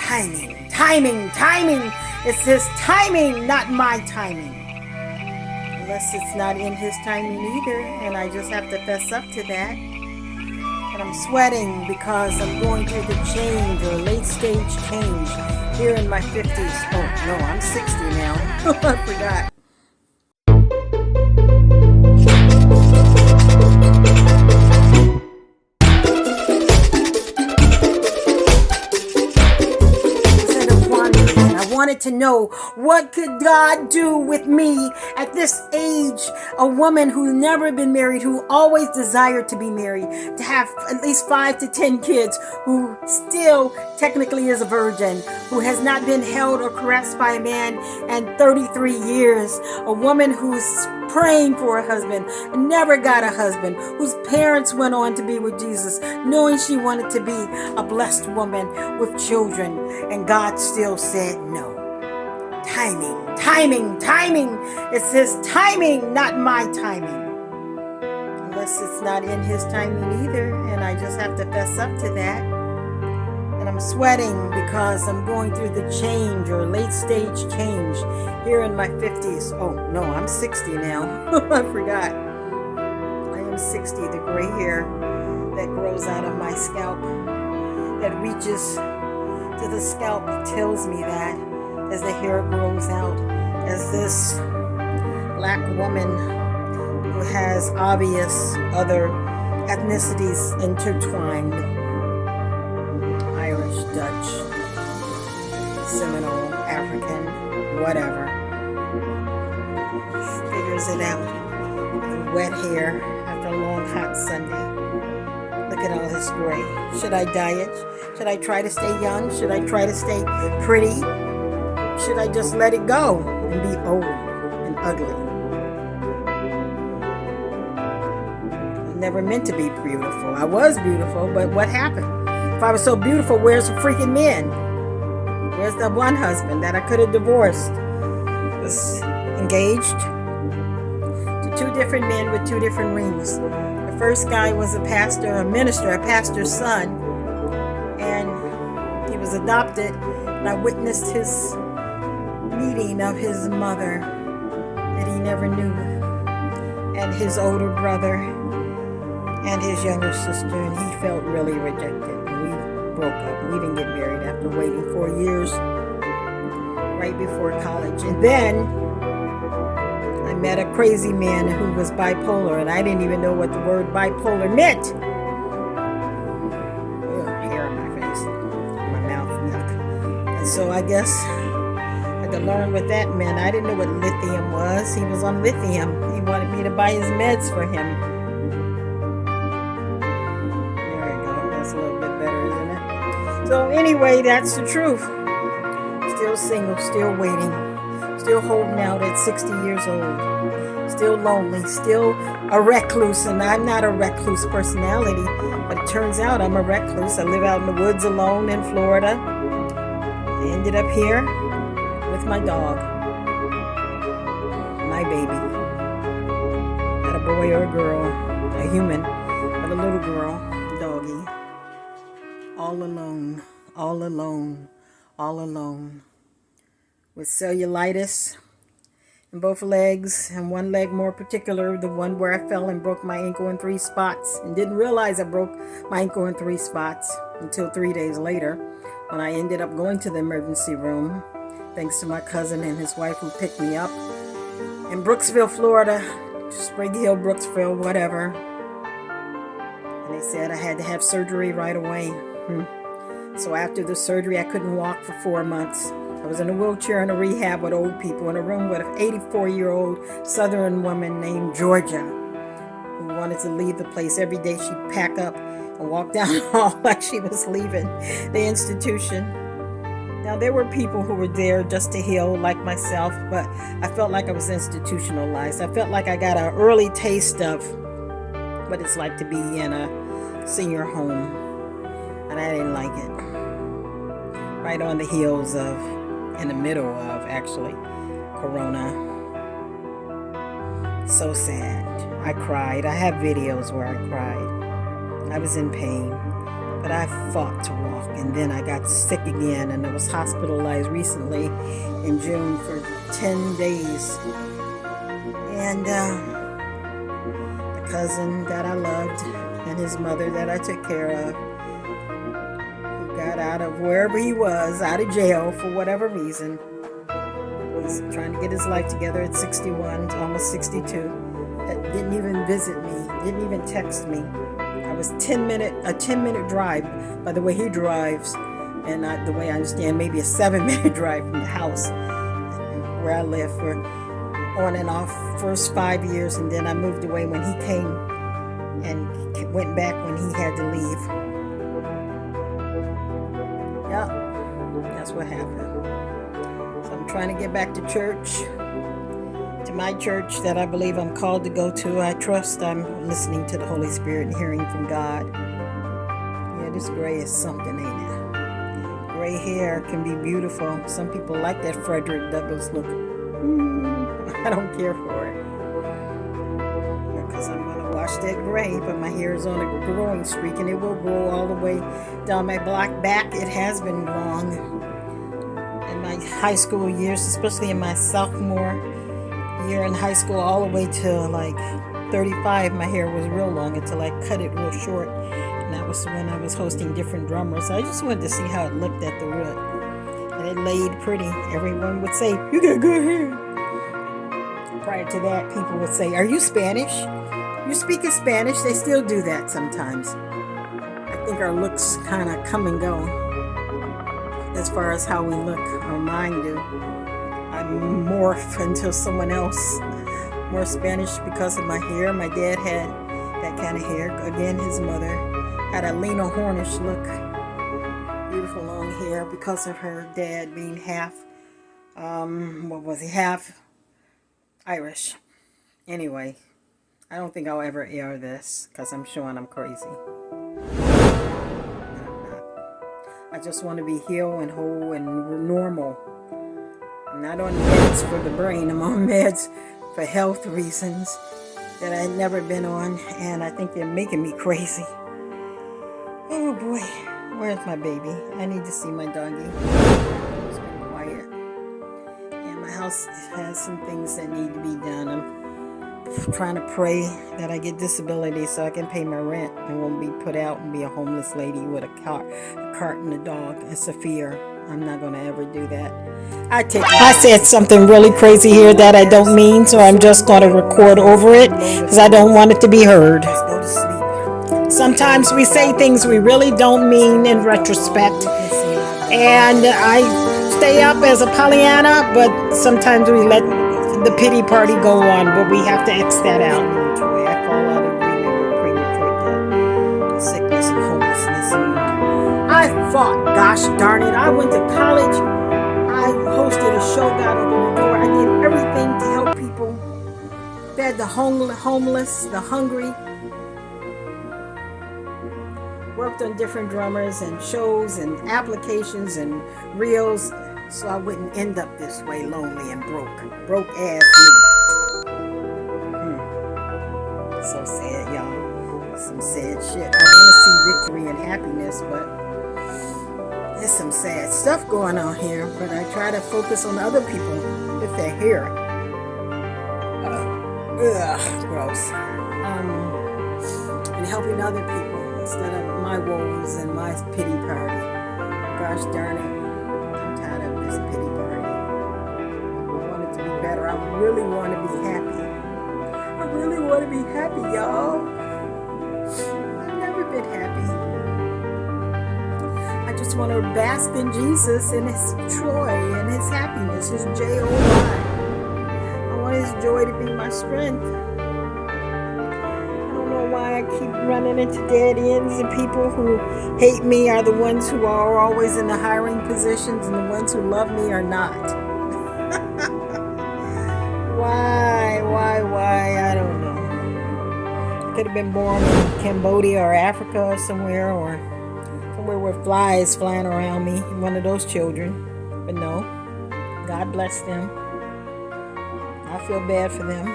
Timing, timing, timing. It's his timing, not my timing. Unless it's not in his timing either, and I just have to fess up to that. And I'm sweating because I'm going through the change or late stage change here in my 50s. Oh, no, I'm 60 now. I forgot. Wanted to know, what could God do with me at this age? A woman who's never been married, who always desired to be married, to have at least 5 to 10 kids, who still technically is a virgin, who has not been held or caressed by a man in 33 years. A woman who's praying for a husband, never got a husband, whose parents went on to be with Jesus, knowing she wanted to be a blessed woman with children, and God still said no. Timing, timing, timing. It's his timing, not my timing. Unless it's not in his timing either, and I just have to fess up to that. And I'm sweating because I'm going through the change or late stage change here in my 50s. Oh, no, I'm 60 now. I forgot. I am 60. The gray hair that grows out of my scalp, that reaches to the scalp, tells me that as the hair grows out, as this black woman who has obvious other ethnicities intertwined, Irish, Dutch, Seminole, African, whatever, figures it out. The wet hair after a long hot Sunday. Look at all this gray. Should I dye it? Should I try to stay young? Should I try to stay pretty? Should I just let it go and be old and ugly? I never meant to be beautiful. I was beautiful, but what happened? If I was so beautiful, where's the freaking men? Where's the one husband that I could have divorced? Was engaged to 2 different men with 2 different rings. The first guy was a pastor, a minister, a pastor's son, and he was adopted, and I witnessed his meeting of his mother that he never knew, and his older brother and his younger sister, and he felt really rejected. And we broke up. We didn't get married after waiting 4 years right before college. And then I met a crazy man who was bipolar, and I didn't even know what the word bipolar meant. Ugh, hair on my face, my mouth, yuck. And so I guess to learn what that meant. I didn't know what lithium was. He was on lithium. He wanted me to buy his meds for him. There we go. That's a little bit better, isn't it? So anyway, that's the truth. Still single, still waiting, still holding out at 60 years old, still lonely, still a recluse. And I'm not a recluse personality, but it turns out I'm a recluse. I live out in the woods alone in Florida. I ended up here with my dog, my baby. Not a boy or a girl, a human, but a little girl, doggy. All alone, all alone, all alone. With cellulitis in both legs, and one leg more particular, the one where I fell and broke my ankle in 3 spots, and didn't realize I broke my ankle in 3 spots until 3 days later, when I ended up going to the emergency room, thanks to my cousin and his wife who picked me up in Brooksville, Florida, Spring Hill, Brooksville, whatever. And they said I had to have surgery right away. So after the surgery, I couldn't walk for 4 months. I was in a wheelchair in a rehab with old people, in a room with an 84-year-old Southern woman named Georgia, who wanted to leave the place. Every day she'd pack up and walk down the hall like she was leaving the institution. Now, there were people who were there just to heal, like myself, but I felt like I was institutionalized. I felt like I got an early taste of what it's like to be in a senior home, and I didn't like it. Right on the heels of, in the middle of, actually, Corona. So sad. I cried. I have videos where I cried. I was in pain. but I fought to walk. And then I got sick again, and I was hospitalized recently in June for 10 days. And the cousin that I loved and his mother that I took care of, who got out of wherever he was, out of jail for whatever reason. He's trying to get his life together at 61, almost 62. That didn't even visit me, didn't even text me. I was a 10-minute drive by the way he drives, and the way I understand, maybe a 7-minute drive from the house where I live for on and off first 5 years, and then I moved away when he came and went back when he had to leave. Yep, that's what happened. So I'm trying to get back to church, to my church that I believe I'm called to go to. I trust I'm listening to the Holy Spirit and hearing from God. Yeah, this gray is something, ain't it? Gray hair can be beautiful. Some people like that Frederick Douglass look. I don't care for it. Because I'm going to wash that gray, but my hair is on a growing streak, and it will grow all the way down my black back. It has been long. In my high school years, especially in my sophomore year in high school, all the way to like 35, my hair was real long until I cut it real short. And that was when I was hosting different drummers. I just wanted to see how it looked at the root. And it laid pretty. Everyone would say, "You got good hair." Prior to that, people would say, "Are you Spanish? You speaking Spanish?" They still do that sometimes. I think our looks kind of come and go as far as how we look, or mine do. I morph into someone else, more Spanish because of my hair. My dad had that kind of hair. Again, his mother had a Lena Hornish look. Beautiful long hair because of her dad being half, half Irish. Anyway, I don't think I'll ever air this because I'm showing I'm crazy. I just want to be healed and whole and normal. I'm not on meds for the brain. I'm on meds for health reasons that I had never been on, and I think they're making me crazy. Oh boy, where's my baby? I need to see my doggy. It's been quiet. And my house has some things that need to be done. I'm trying to pray that I get disability so I can pay my rent and won't be put out and be a homeless lady with a cart and a dog. It's a fear. I'm not going to ever do that. I said something really crazy here that I don't mean, so I'm just going to record over it because I don't want it to be heard. Go to sleep. Sometimes we say things we really don't mean in retrospect, and I stay up as a Pollyanna, but sometimes we let the pity party go on, but we have to X that out. I fall out of agreement with premature death, sickness and homelessness. I fought, gosh darn it. I went to college. I hosted a show, got open the door. I did everything to help people. Fed the homeless, the hungry. Worked on different drummers and shows and applications and reels, so I wouldn't end up this way, lonely and broke ass me. So sad, y'all. Some sad shit. I want to see victory and happiness, but there's some sad stuff going on here. But I try to focus on other people if they're here. Gross. And helping other people instead of my woes and my pity party. Gosh darn it. I'm tired of this pity party. I want it to be better. I really want to be happy. I really want to be happy, y'all. I've never been happy. I just want to bask in Jesus and His joy and His happiness, His Joy. I want His joy to be my strength. Why I keep running into dead ends, and people who hate me are the ones who are always in the hiring positions, and the ones who love me are not. Why? I don't know. I could have been born in Cambodia or Africa or somewhere with flies flying around me, one of those children. But no, God bless them. I feel bad for them.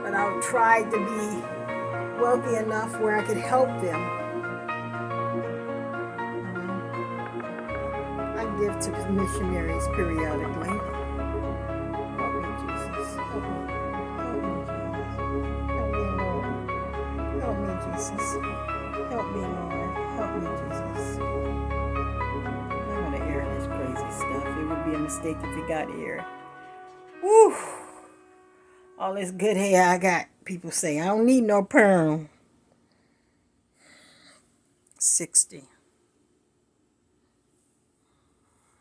But I'll try to be wealthy enough where I could help them I give to missionaries periodically. Help me, Jesus. Help me. Help me, Jesus. Help me, Lord. Help me, Jesus. Help me, Lord. Help me, Jesus. I'm gonna air this crazy stuff. It would be a mistake if it got air. Woo! All this good hair I got. People say I don't need no perm. 60.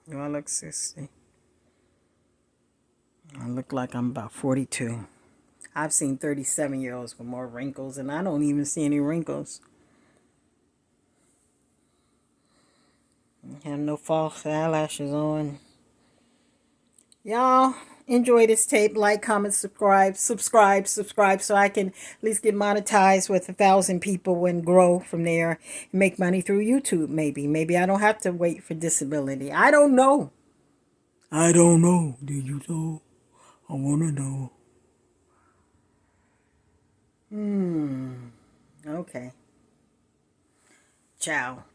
Do I look 60? I look like I'm about 42. I've seen 37-year-olds with more wrinkles, and I don't even see any wrinkles. I have no false eyelashes on. Y'all enjoy this tape. Like, comment, subscribe, so I can at least get monetized with 1,000 people and grow from there and make money through YouTube. Maybe I don't have to wait for disability. I don't know. Do you know? I want to know. Okay. Ciao.